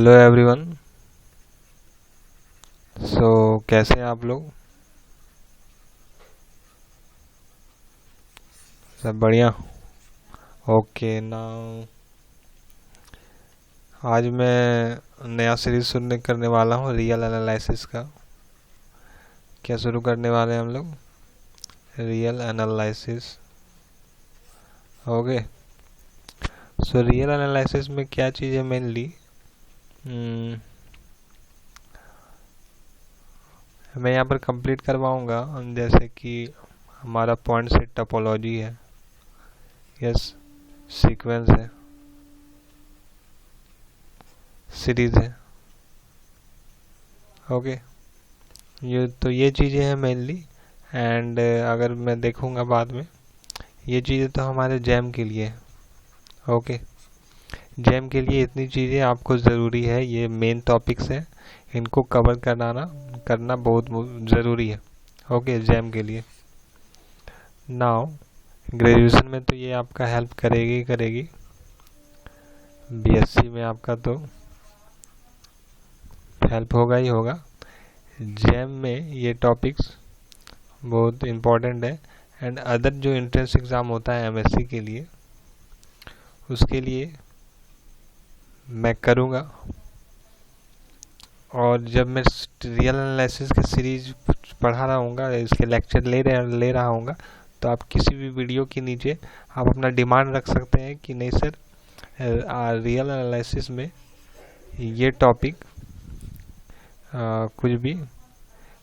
Hello everyone. कैसे हैं आप लोग? सब बढ़िया। ओके नाउ आज मैं नया सीरीज शुरू करने वाला हूँ रियल एनालिसिस का। क्या शुरू करने वाले हैं हम लोग? Real analysis. Okay. Real analysis में क्या चीज़ है मेनली? मैं यहाँ पर कंप्लीट करवाऊँगा जैसे कि हमारा पॉइंट सेट टोपोलॉजी है, यस, सीक्वेंस है, सीरीज है। ओके, ये चीज़ें हैं मेनली। एंड अगर मैं देखूँगा बाद में, ये चीज़ें तो हमारे जैम के लिए है। ओके, जैम के लिए इतनी चीज़ें आपको ज़रूरी है, ये मेन टॉपिक्स हैं, इनको कवर करना बहुत ज़रूरी है। ओके, जैम के लिए। नाउ ग्रेजुएशन में तो ये आपका हेल्प करेगी। बीएससी में आपका तो हेल्प होगा ही होगा। जैम में ये टॉपिक्स बहुत इम्पोर्टेंट है। एंड अदर जो एंट्रेंस एग्ज़ाम होता है एमएससी के लिए, उसके लिए मैं करूँगा। और जब मैं रियल एनालिसिस की सीरीज पढ़ा रहा हूँगा, इसके लेक्चर ले रहा हूँगा, तो आप किसी भी वीडियो के नीचे आप अपना डिमांड रख सकते हैं कि नहीं सर, रियल एनालिसिस में ये टॉपिक कुछ भी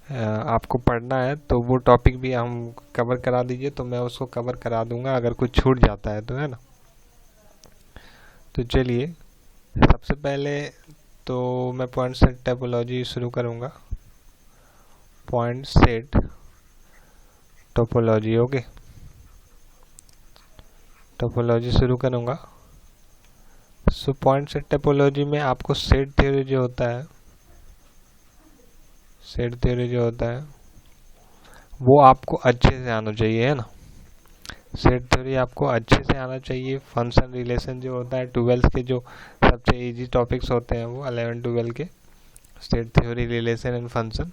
आपको पढ़ना है तो वो टॉपिक भी हम कवर करा दीजिए, तो मैं उसको कवर करा दूंगा अगर कुछ छूट जाता है तो, है ना। तो चलिए, सबसे पहले तो मैं पॉइंट सेट टोपोलॉजी शुरू करूंगा। Point set topology, okay, topology शुरू करूंगा। पॉइंट सेट टोपोलॉजी में आपको सेट थ्योरी जो होता है, वो आपको अच्छे से आना चाहिए, है ना। सेट थ्योरी आपको अच्छे से आना चाहिए। फंक्शन रिलेशन जो होता है, 12th के जो सबसे इजी टॉपिक्स होते हैं वो 11-12 के, set theory, relation and function.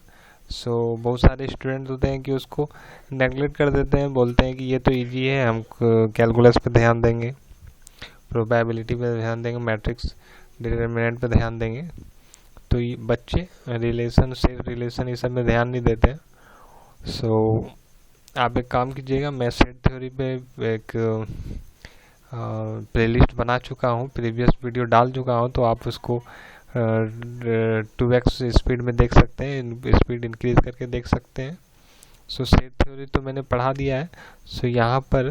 बहुत सारे स्टूडेंट्स होते हैं कि उसको नेगलेक्ट कर देते हैं, बोलते हैं कि ये तो इजी है, हम कैलकुलस पे ध्यान देंगे, प्रोबेबिलिटी पे ध्यान देंगे, मैट्रिक्स डिटरमिनेंट पे ध्यान देंगे। तो ये बच्चे रिलेशन, सेट रिलेशन, ये सब में ध्यान नहीं देते हैं। आप एक काम कीजिएगा, मैं सेट थ्योरी पे एक प्लेलिस्ट बना चुका हूँ, प्रीवियस वीडियो डाल चुका हूँ, तो आप उसको 2x स्पीड में देख सकते हैं, स्पीड इंक्रीज करके देख सकते हैं। सेट थ्योरी तो मैंने पढ़ा दिया है। यहाँ पर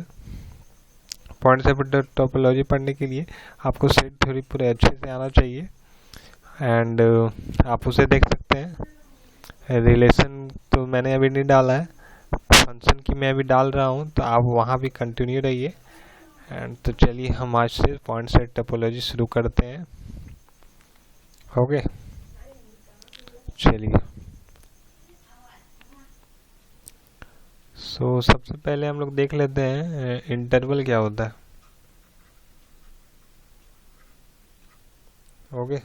पॉइंट सेट टोपोलॉजी पढ़ने के लिए आपको सेट थ्योरी पूरे अच्छे से आना चाहिए। एंड आप उसे देख सकते हैं। रिलेशन तो मैंने अभी नहीं डाला है, फंक्शन की मैं अभी डाल रहा हूँ, तो आप वहाँ भी कंटिन्यू रहिए। एंड तो चलिए हम आज से पॉइंट सेट टोपोलॉजी शुरू करते हैं। ओके, चलिए। सबसे पहले हम लोग देख लेते हैं इंटरवल क्या होता है। ओके,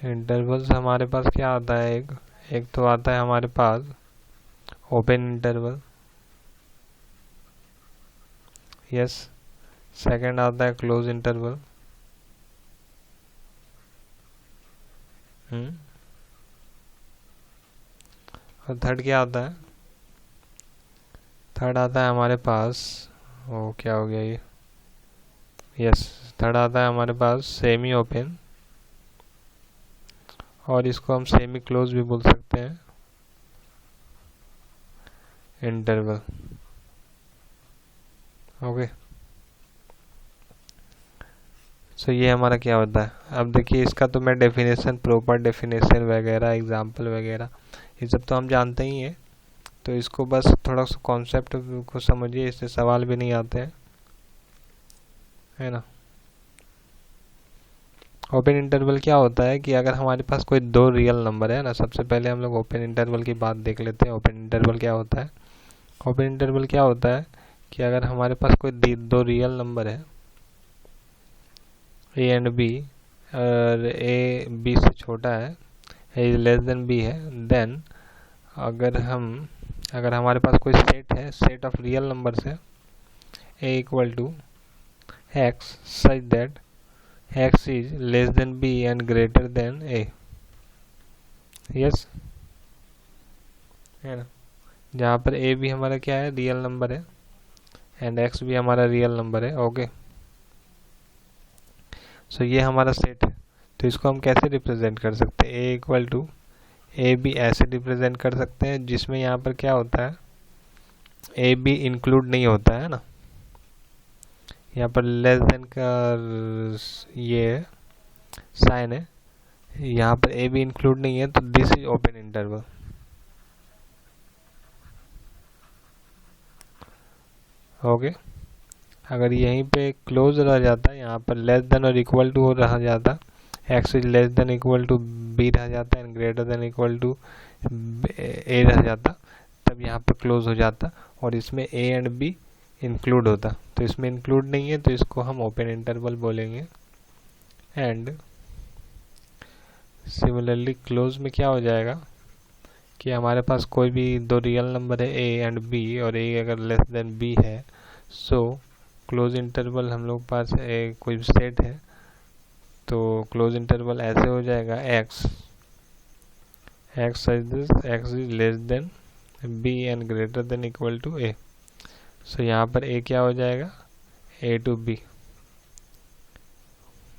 इंटरवल्स हमारे पास क्या आता है, एक तो आता है हमारे पास ओपन इंटरवल, यस। सेकंड आता है क्लोज इंटरवल, और थर्ड क्या आता है? थर्ड आता है हमारे पास, ओ क्या हो गया ये, यस, थर्ड आता है हमारे पास सेमी ओपन, और इसको हम सेमी क्लोज भी बोल सकते हैं, इंटरवल। ओके, ये हमारा क्या होता है। अब देखिए, इसका तो मैं डेफिनेशन, प्रॉपर डेफिनेशन वगैरह, एग्जांपल वगैरह, ये सब तो हम जानते ही हैं। तो इसको बस थोड़ा सा कॉन्सेप्ट को समझिए, इससे सवाल भी नहीं आते हैं, है ना। ओपन इंटरवल क्या होता है कि अगर हमारे पास कोई दो रियल नंबर है ना, सबसे पहले हम लोग ओपन इंटरवल की बात देख लेते हैं। ओपन इंटरवल क्या होता है? ओपन इंटरवल क्या होता है कि अगर हमारे पास कोई दो रियल नंबर है, ए एंड बी और ए बी से छोटा है, ए इज लेस देन बी है, देन अगर हमारे पास कोई सेट है, सेट ऑफ रियल नंबर्स है, a equal to x such that x is less than b and greater than a, yes है ना, जहाँ पर ए भी हमारा क्या है, रियल नंबर है, एंड एक्स भी हमारा रियल नंबर है। ओके, सो ये हमारा सेट है। तो इसको हम कैसे रिप्रेजेंट कर सकते हैं, ए इक्वल टू ए बी ऐसे रिप्रेजेंट कर सकते हैं जिसमें यहाँ पर क्या होता है, ए बी इंक्लूड नहीं होता है ना, यहाँ पर लेस देन का ये साइन है, यहाँ पर ए बी इंक्लूड नहीं है, तो this is open interval. Okay, अगर यहीं पे क्लोज रह जाता, यहाँ पर लेस देन और इक्वल टू रह जाता, x is less than equal to b रह जाता and greater than equal to a रह जाता, तब यहाँ पर क्लोज हो जाता और इसमें ए एंड बी इंक्लूड होता। तो इसमें इंक्लूड नहीं है, तो इसको हम ओपन इंटरवल बोलेंगे। एंड सिमिलरली क्लोज में क्या हो जाएगा कि हमारे पास कोई भी दो रियल नंबर है ए एंड बी, और ए अगर लेस देन बी है, सो क्लोज इंटरवल हम लोग पास कोई सेट है, तो क्लोज इंटरवल ऐसे हो जाएगा, x is less than b and greater than equal to a. So यहाँ पर ए क्या हो जाएगा, a to b,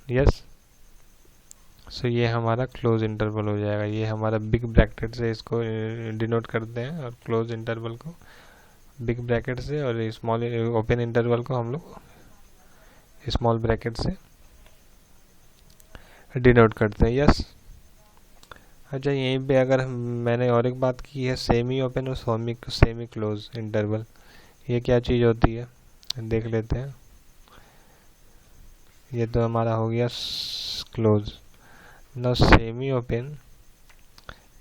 yes. So ये हमारा क्लोज इंटरवल हो जाएगा, ये हमारा बिग ब्रैकेट से इसको डिनोट करते हैं, और क्लोज इंटरवल को बिग ब्रैकेट से और स्मॉल ओपन इंटरवल को हम लोग स्मॉल ब्रैकेट से डिनोट करते हैं, यस। अच्छा, यहीं पे अगर मैंने और एक बात की है, सेमी ओपन और सेमी क्लोज इंटरवल, ये क्या चीज़ होती है देख लेते हैं। ये तो हमारा हो गया क्लोज। ना सेमी ओपन,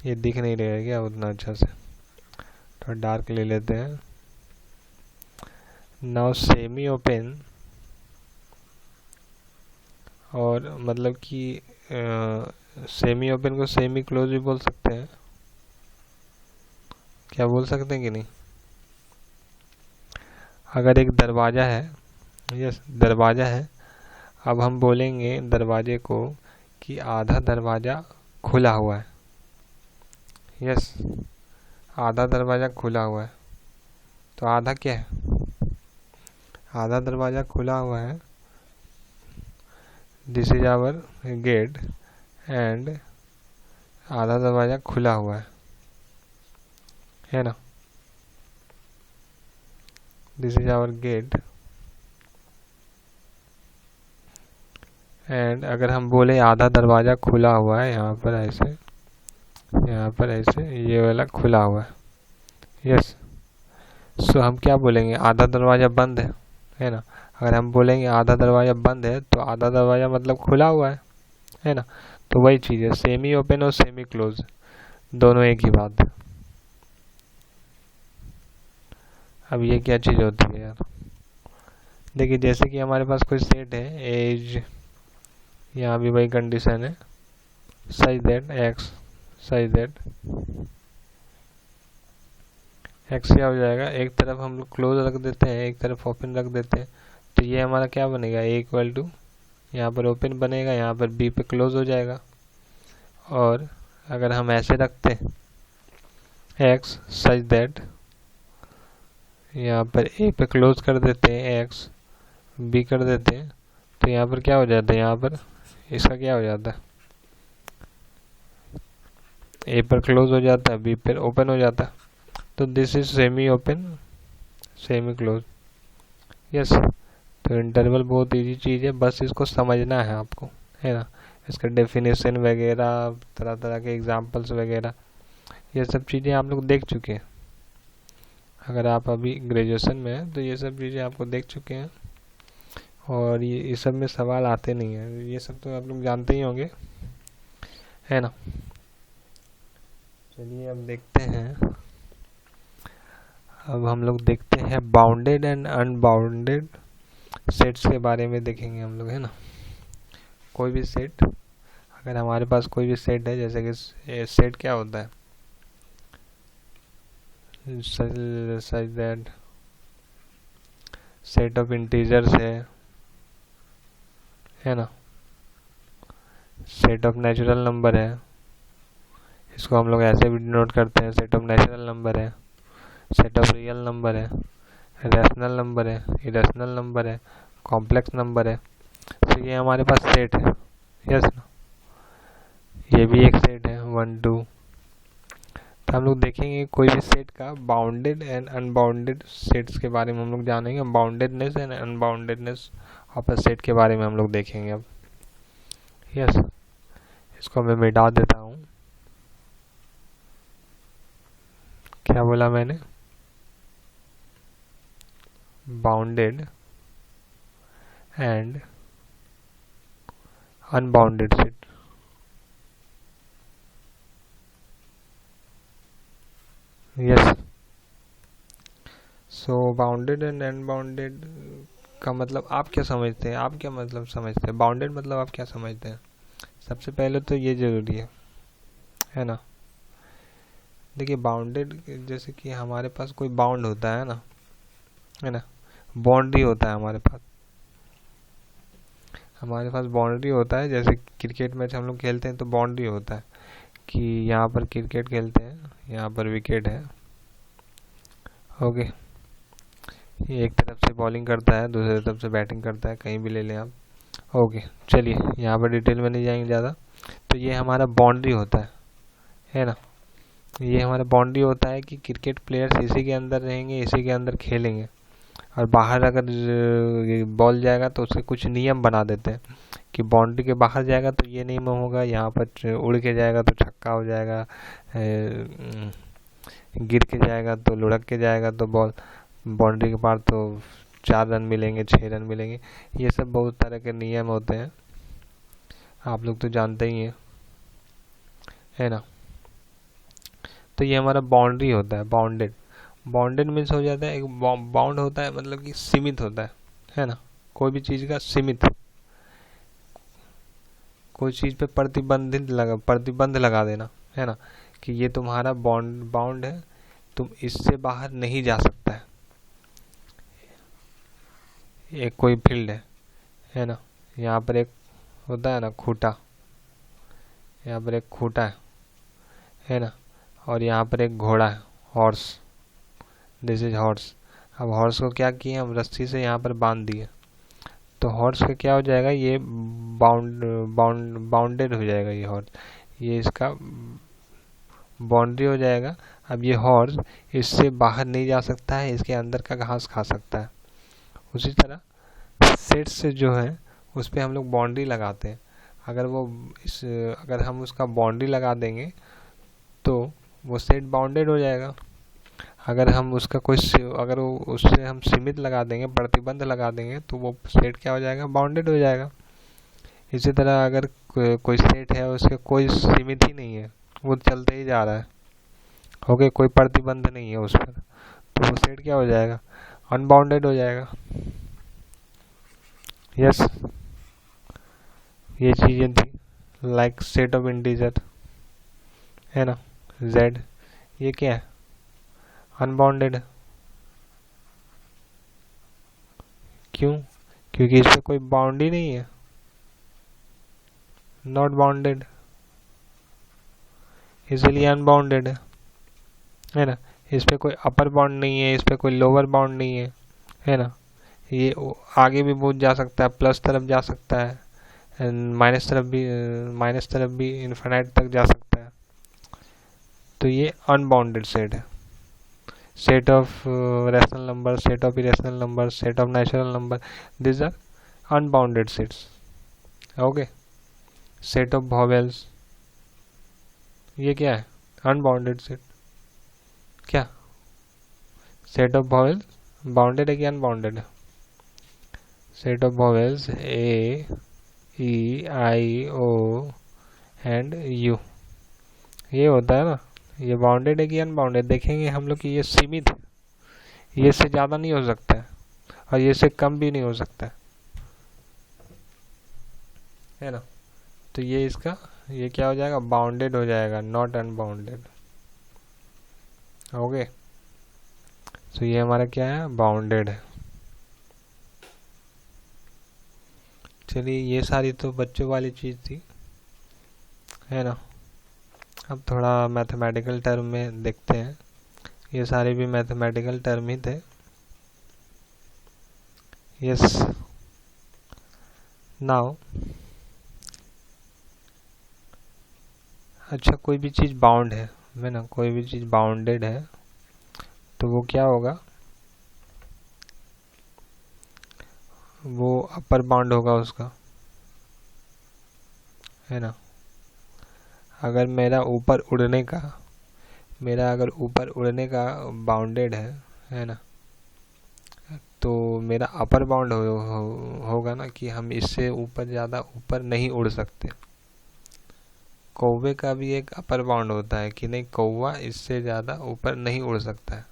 ये दिख नहीं रहेगा क्या उतना अच्छा से, थोड़ा डार्क ले लेते हैं। नाउ सेमी ओपन, और मतलब कि सेमी ओपन को सेमी क्लोज भी बोल सकते हैं, क्या बोल सकते हैं कि नहीं। अगर एक दरवाज़ा है, यस दरवाज़ा है, अब हम बोलेंगे दरवाजे को कि आधा दरवाज़ा खुला हुआ है, यस आधा दरवाज़ा खुला हुआ है, तो आधा क्या है, आधा दरवाज़ा खुला हुआ है, this is our gate, and आधा दरवाज़ा खुला हुआ है ना, this is our gate. And अगर हम बोले आधा दरवाज़ा खुला हुआ है, यहाँ पर ऐसे, यहाँ पर ऐसे, ये वाला खुला हुआ है, यस। सो हम क्या बोलेंगे, आधा दरवाज़ा बंद है ना। अगर हम बोलेंगे आधा दरवाज़ा बंद है, तो आधा दरवाज़ा मतलब खुला हुआ है ना। तो वही चीज़ है, सेमी ओपन और सेमी क्लोज दोनों एक ही बात है। अब ये क्या चीज़ होती है यार, देखिए जैसे कि हमारे पास कोई सेट है, एज, यहाँ भी वही कंडीशन है, सच दैट एक्स क्या हो जाएगा, एक तरफ हम लोग क्लोज रख देते हैं, एक तरफ ओपन रख देते हैं, तो ये हमारा क्या बनेगा, ए इक्वल टू, यहाँ पर ओपन बनेगा, यहाँ पर बी पे क्लोज हो जाएगा। और अगर हम ऐसे रखते हैं एक्स सच दैट, यहाँ पर ए पे क्लोज कर देते हैं, एक्स बी कर देते हैं, तो यहाँ पर क्या हो जाता है, यहाँ पर इसका क्या हो जाता है, ए पर क्लोज हो जाता है, बी पर ओपन हो जाता है, तो this is semi open semi close, yes. तो इंटरवल बहुत इजी चीज़ है, बस इसको समझना है आपको, है ना। इसका डेफिनेशन वगैरह, तरह तरह के एग्जांपल्स वगैरह, ये सब चीज़ें आप लोग देख चुके हैं। अगर आप अभी ग्रेजुएशन में हैं तो ये सब चीज़ें आपको देख चुके हैं, और ये इस सब में सवाल आते नहीं हैं, ये सब तो आप लोग जानते ही होंगे, है ना। चलिए अब देखते हैं, अब हम लोग देखते हैं बाउंडेड एंड अनबाउंडेड सेट्स के बारे में देखेंगे हम लोग, है ना। कोई भी सेट, अगर हमारे पास कोई भी सेट है, जैसे कि सेट क्या होता है, such that set of integers है ना, सेट ऑफ नेचुरल नंबर है, इसको हम लोग ऐसे भी डिनोट करते हैं, सेट ऑफ नेचुरल नंबर है, सेट ऑफ रियल नंबर है, रैशनल नंबर है, इरेशनल नंबर है, कॉम्प्लेक्स नंबर है। तो ये हमारे पास सेट है, यस ना, ये भी एक सेट है 1 2। तो हम लोग देखेंगे कोई भी सेट का बाउंडेड एंड अनबाउंडेड सेट्स के बारे में हम लोग जानेंगे, boundedness and unboundedness of a set के बारे में हम लोग देखेंगे अब, यस। इसको मैं मिटा देता हूँ, क्या बोला मैंने, bounded and unbounded set. Yes, so bounded and unbounded का मतलब आप क्या समझते हैं, आप क्या मतलब समझते हैं, बाउंडेड मतलब आप क्या समझते हैं। सबसे पहले तो ये जरूरी है ना। देखिए बाउंडेड जैसे कि हमारे पास कोई बाउंड होता है ना, बाउंड्री होता है हमारे पास बाउंड्री होता है। जैसे क्रिकेट मैच हम लोग खेलते हैं तो बाउंड्री होता है कि यहाँ पर क्रिकेट खेलते हैं, यहाँ पर विकेट है, ओके। ये एक तरफ से बॉलिंग करता है, दूसरी तरफ से बैटिंग करता है, कहीं भी ले लें आप, ओके। चलिए यहाँ पर डिटेल में नहीं जाएंगे ज़्यादा। तो ये हमारा बाउंड्री होता है ना, ये हमारा बाउंड्री होता है कि क्रिकेट प्लेयर्स इसी के अंदर रहेंगे, इसी के अंदर खेलेंगे, और बाहर अगर बॉल जाएगा तो उसके कुछ नियम बना देते हैं कि बाउंड्री के बाहर जाएगा तो ये नियम होगा, यहाँ पर उड़ के जाएगा तो छक्का हो जाएगा, गिर के जाएगा तो लुढ़क के जाएगा तो बॉल बाउंड्री के पार तो 4 रन मिलेंगे, 6 रन मिलेंगे। ये सब बहुत तरह के नियम होते हैं, आप लोग तो जानते ही हैं, है ना। तो ये हमारा बाउंड्री होता है, बाउंडेड मीन्स हो जाता है, एक बाउंड होता है मतलब कि सीमित होता है ना, कोई भी चीज़ का सीमित, कोई चीज़ पे प्रतिबंध लगा देना, है ना, कि ये तुम्हारा बाउंड है, तुम इससे बाहर नहीं जा सकता है। एक कोई फील्ड है ना, यहाँ पर एक होता है ना खूंटा, यहाँ पर एक खूंटा है ना, और यहाँ पर एक घोड़ा है, हॉर्स, दिस इज हॉर्स। अब हॉर्स को क्या किए हम, रस्सी से यहाँ पर बांध दिए, तो हॉर्स का क्या हो जाएगा, ये बाउंडेड हो जाएगा, ये हॉर्स, ये इसका बाउंड्री हो जाएगा। अब ये हॉर्स इससे बाहर नहीं जा सकता है, इसके अंदर का घास खा सकता है। उसी तरह सेट से जो है उस पर हम लोग बाउंड्री लगाते हैं, अगर हम उसका बाउंड्री लगा देंगे तो वो सेट बाउंडेड हो जाएगा। अगर हम उसका अगर उससे हम सीमित लगा देंगे, प्रतिबंध लगा देंगे, तो वो सेट क्या हो जाएगा, बाउंडेड हो जाएगा। इसी तरह अगर कोई सेट है उसके कोई सीमित ही नहीं है, वो चलते ही जा रहा है, ओके, कोई प्रतिबंध नहीं है उस पर, तो वो सेट क्या हो जाएगा, अनबाउंडेड हो जाएगा। यस, ये चीज़ें थी लाइक सेट ऑफ इंटीजर, है ना, z, ये क्या है, अनबाउंडेड। क्यों, क्योंकि इस पे कोई बाउंड्री नहीं है, नॉट बाउंडेड, इसलिए अनबाउंडेड है ना। इस पे कोई अपर बाउंड नहीं है, इस पे कोई लोअर बाउंड नहीं है ना। ये आगे भी बहुत जा सकता है, प्लस तरफ जा सकता है, माइनस तरफ भी इन्फिनाइट तक जा सकता है। तो ये अनबाउंडेड सेट है, set of rational number, set of irrational number, set of natural number, this are unbounded sets, okay. Set of vowels, ये क्या है, अनबाउंडेड सेट। क्या सेट ऑफ वॉवेल्स बाउंडेड है कि अनबाउंडेड है, set of vowels A E I O and U, ये होता है ना, ये बाउंडेड है कि अनबाउंडेड, देखेंगे हम लोग कि ये सीमित है, ये से ज़्यादा नहीं हो सकता है और ये से कम भी नहीं हो सकता है ना। तो ये क्या हो जाएगा, बाउंडेड हो जाएगा, नॉट अनबाउंडेड। ओके, तो ये हमारा क्या है, बाउंडेड है। चलिए, ये सारी तो बच्चों वाली चीज़ थी, है ना। अब थोड़ा मैथमेटिकल टर्म में देखते हैं। ये सारे भी मैथमेटिकल टर्म ही थे। यस, नाउ अच्छा, कोई भी चीज़ बाउंड है ना, कोई भी चीज़ बाउंडेड है तो वो क्या होगा, वो अपर बाउंड होगा उसका, है ना। अगर मेरा ऊपर उड़ने का बाउंडेड है ना, तो मेरा अपर बाउंड होगा ना, कि हम इससे ऊपर ज़्यादा ऊपर नहीं उड़ सकते। कौवे का भी एक अपर बाउंड होता है कि नहीं, कौवा इससे ज़्यादा ऊपर नहीं उड़ सकता है।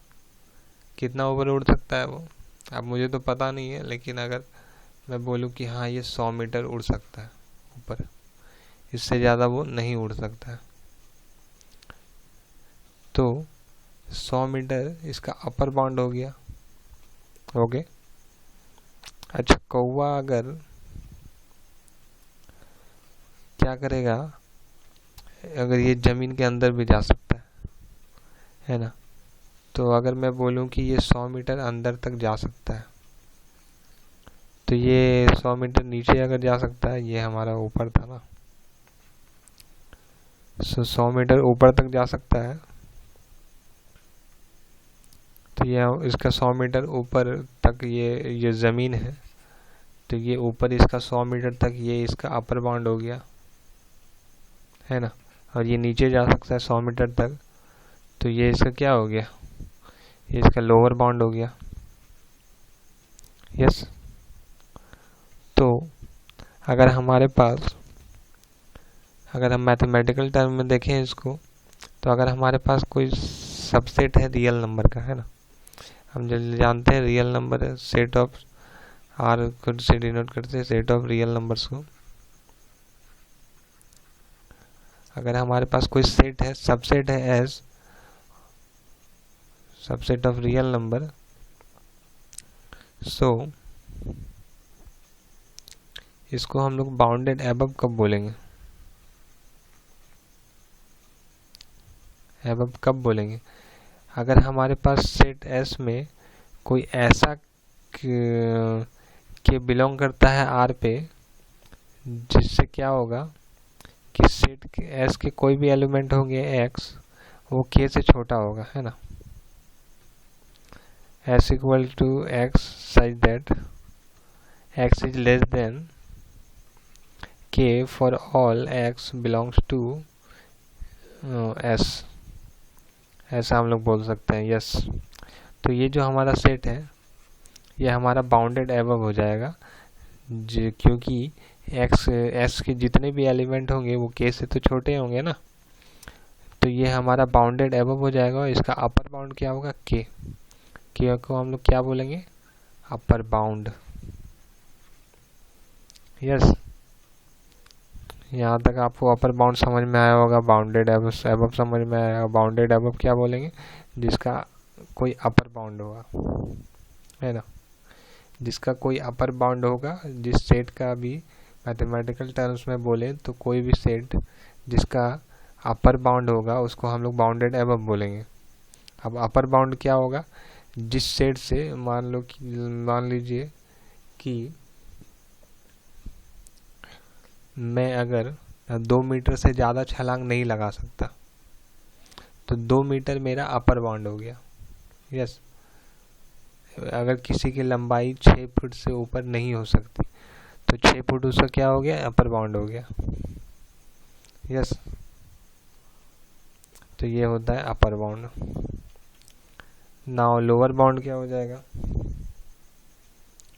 कितना ऊपर उड़ सकता है वो, अब मुझे तो पता नहीं है, लेकिन अगर मैं बोलूँ कि हाँ ये 100 मीटर उड़ सकता है ऊपर, इससे ज़्यादा वो नहीं उड़ सकता है, तो 100 मीटर इसका अपर बाउंड हो गया। ओके, अच्छा, कौवा अगर क्या करेगा, अगर ये ज़मीन के अंदर भी जा सकता है ना, तो अगर मैं बोलूँ कि ये 100 मीटर अंदर तक जा सकता है, तो ये 100 मीटर नीचे अगर जा सकता है, ये हमारा ऊपर था ना, 100 मीटर ऊपर तक जा सकता है, तो ये इसका 100 मीटर ऊपर तक ये ज़मीन है, तो ये ऊपर इसका 100 मीटर तक ये इसका अपर बाउंड हो गया, है ना। और ये नीचे जा सकता है 100 मीटर तक, तो ये इसका क्या हो गया, ये इसका लोअर बाउंड हो गया। यस, तो अगर हमारे पास, अगर हम मैथमेटिकल टर्म में देखें इसको, तो अगर हमारे पास कोई सबसेट है रियल नंबर का, है ना, हम जानते हैं रियल नंबर है सेट ऑफ, आर को से डिनोट करते हैं सेट ऑफ रियल नंबर्स को। अगर हमारे पास कोई सेट है, सबसेट है as subset of real number, so इसको हम लोग बाउंडेड एबव कब बोलेंगे, एबव कब बोलेंगे, अगर हमारे पास सेट एस में कोई ऐसा के बिलोंग करता है आर पे, जिससे क्या होगा कि सेट एस के कोई भी एलिमेंट होंगे एक्स, वो के से छोटा होगा, है ना। s equal to x such that x is less than k for all x belongs to s, ऐसा हम लोग बोल सकते हैं। यस, तो ये जो हमारा सेट है ये हमारा बाउंडेड एबव हो जाएगा, क्योंकि s के जितने भी एलिमेंट होंगे वो k से तो छोटे होंगे ना, तो ये हमारा बाउंडेड एबव हो जाएगा। और इसका अपर बाउंड क्या होगा, k को हम लोग क्या बोलेंगे, अपर बाउंड। यस, यहाँ तक आपको अपर बाउंड समझ में आया होगा, बाउंडेड एबव समझ में आया होगा। बाउंडेड एबव क्या बोलेंगे, जिसका कोई अपर बाउंड होगा, है ना, जिसका कोई अपर बाउंड होगा। जिस सेट का भी मैथमेटिकल टर्म्स में बोले तो कोई भी सेट जिसका अपर बाउंड होगा उसको हम लोग बाउंडेड एबव बोलेंगे। अब अपर बाउंड क्या होगा, जिस सेट से मान लीजिए कि मैं अगर 2 मीटर से ज़्यादा छलांग नहीं लगा सकता, तो 2 मीटर मेरा अपर बाउंड हो गया। यस, अगर किसी की लंबाई 6 फुट से ऊपर नहीं हो सकती, तो 6 फुट उसका क्या हो गया, अपर बाउंड हो गया। यस, तो ये होता है upper bound. Now lower bound क्या हो जाएगा,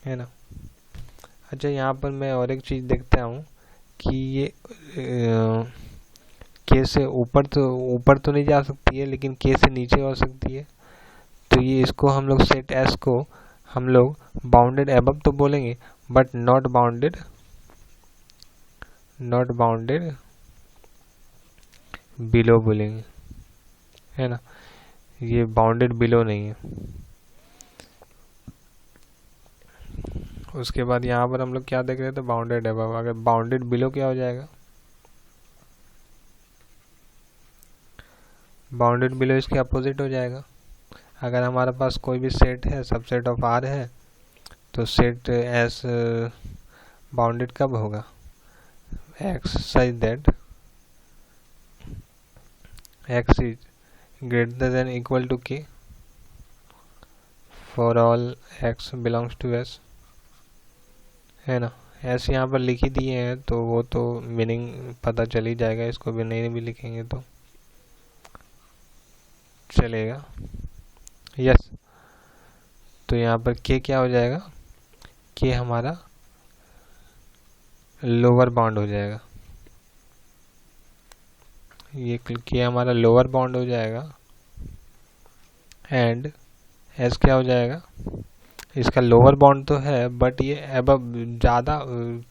है ना। अच्छा, यहाँ पर मैं और एक चीज़ देखता हूँ कि ये के से ऊपर तो नहीं जा सकती है, लेकिन के से नीचे हो सकती है। तो ये इसको हम लोग सेट एस को हम लोग बाउंडेड एबव तो बोलेंगे, but not bounded not bounded below बोलेंगे, है ना, ये बाउंडेड बिलो नहीं है। उसके बाद यहाँ पर हम लोग क्या देख रहे थे, बाउंडेड अबव। अगर बाउंडेड बिलो क्या हो जाएगा, बाउंडेड बिलो इसके अपोजिट हो जाएगा। अगर हमारे पास कोई भी सेट है, सबसेट ऑफ आर है, तो सेट एस बाउंडेड कब होगा, x such that x is greater than equal to k for all x belongs to S, है ना। एस यहाँ पर लिख ही दिए हैं तो वो तो मीनिंग पता चल ही जाएगा, इसको भी नहीं भी लिखेंगे तो चलेगा। यस, तो यहाँ पर के क्या हो जाएगा, के हमारा लोअर बाउंड हो जाएगा, ये के हमारा लोअर बाउंड हो जाएगा। एंड एस क्या हो जाएगा, इसका लोअर बाउंड तो है बट ये अबव ज़्यादा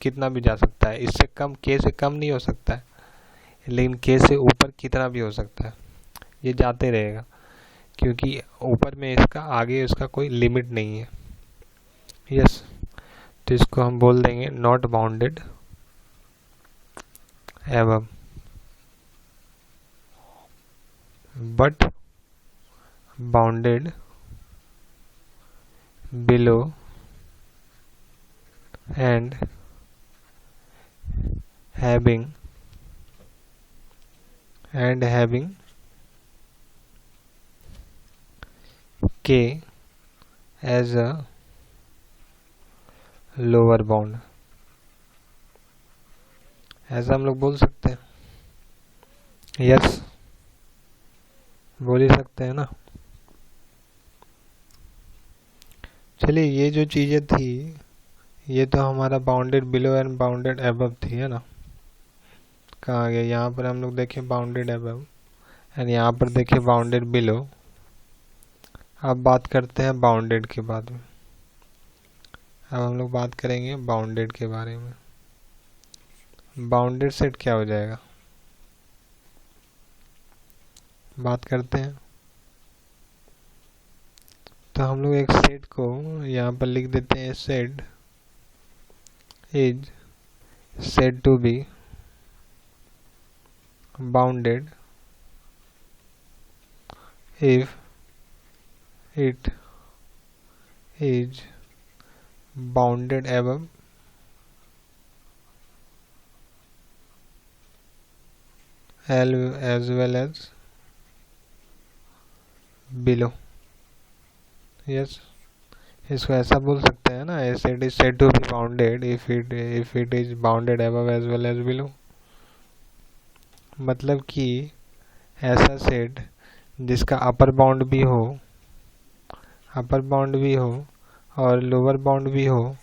कितना भी जा सकता है, इससे कम, के से कम नहीं हो सकता है, लेकिन के से ऊपर कितना भी हो सकता है, ये जाते रहेगा, क्योंकि ऊपर में इसका आगे इसका कोई लिमिट नहीं है। यस, तो इसको हम बोल देंगे not bounded above but bounded below and having k as a lower bound, ऐसा हम लोग बोल सकते हैं। यस, बोल ही सकते हैं ना। चलिए, ये जो चीज़ें थी ये तो हमारा bounded below and bounded above थी, है ना। कहाँ गया, यहाँ पर हम लोग देखें बाउंडेड अबव एंड यहाँ पर देखें बाउंडेड बिलो। अब बात करते हैं बाउंडेड के बाद में। अब हम लोग बात करेंगे बाउंडेड के बारे में। बाउंडेड सेट क्या हो जाएगा, बात करते हैं। तो हम लोग एक सेट को यहाँ पर लिख देते हैं, set is said to be bounded if it is bounded above as well as below. Yes, इसको ऐसा बोल सकते हैं ना, a set is said to be bounded if it is bounded above as well as below। मतलब कि ऐसा set जिसका अपर बाउंड भी हो और लोअर बाउंड भी हो,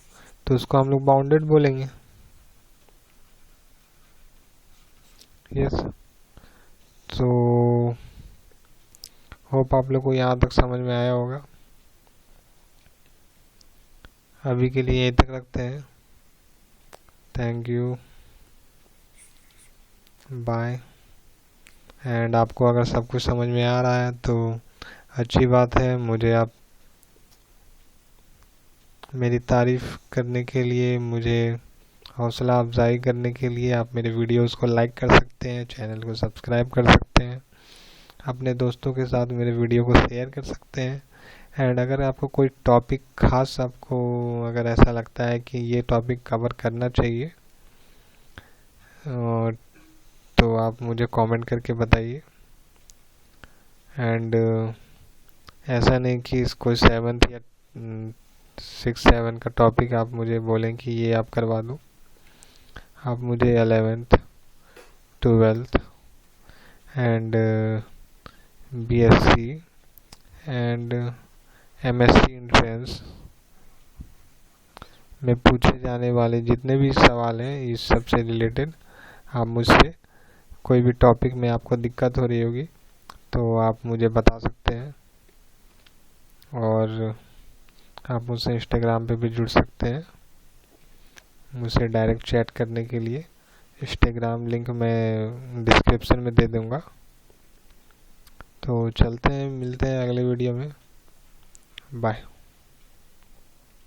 तो उसको हम लोग बाउंडेड बोलेंगे। यस, तो होप आप लोग को यहाँ तक समझ में आया होगा। अभी के लिए यहीं तक रखते हैं। Thank you, bye. एंड आपको अगर सब कुछ समझ में आ रहा है तो अच्छी बात है। मुझे आप मेरी तारीफ़ करने के लिए, मुझे हौसला अफजाई करने के लिए आप मेरे वीडियोस को लाइक कर सकते हैं, चैनल को सब्सक्राइब कर सकते हैं, अपने दोस्तों के साथ मेरे वीडियो को शेयर कर सकते हैं। एंड अगर आपको कोई टॉपिक खास, आपको अगर ऐसा लगता है कि ये टॉपिक कवर करना चाहिए, तो आप मुझे कमेंट करके बताइए। एंड ऐसा नहीं कि कोई 7th या 6, 7 का टॉपिक आप मुझे बोलें कि ये आप करवा दो। आप मुझे 11th, 12th and BSc and MSc entrance में पूछे जाने वाले जितने भी सवाल हैं इस सब से रिलेटेड, आप मुझसे कोई भी टॉपिक में आपको दिक्कत हो रही होगी तो आप मुझे बता सकते हैं। और आप मुझसे इंस्टाग्राम पे भी जुड़ सकते हैं, मुझसे डायरेक्ट चैट करने के लिए इंस्टाग्राम लिंक मैं डिस्क्रिप्शन में दे दूँगा। तो चलते हैं, मिलते हैं अगले वीडियो में। बाय।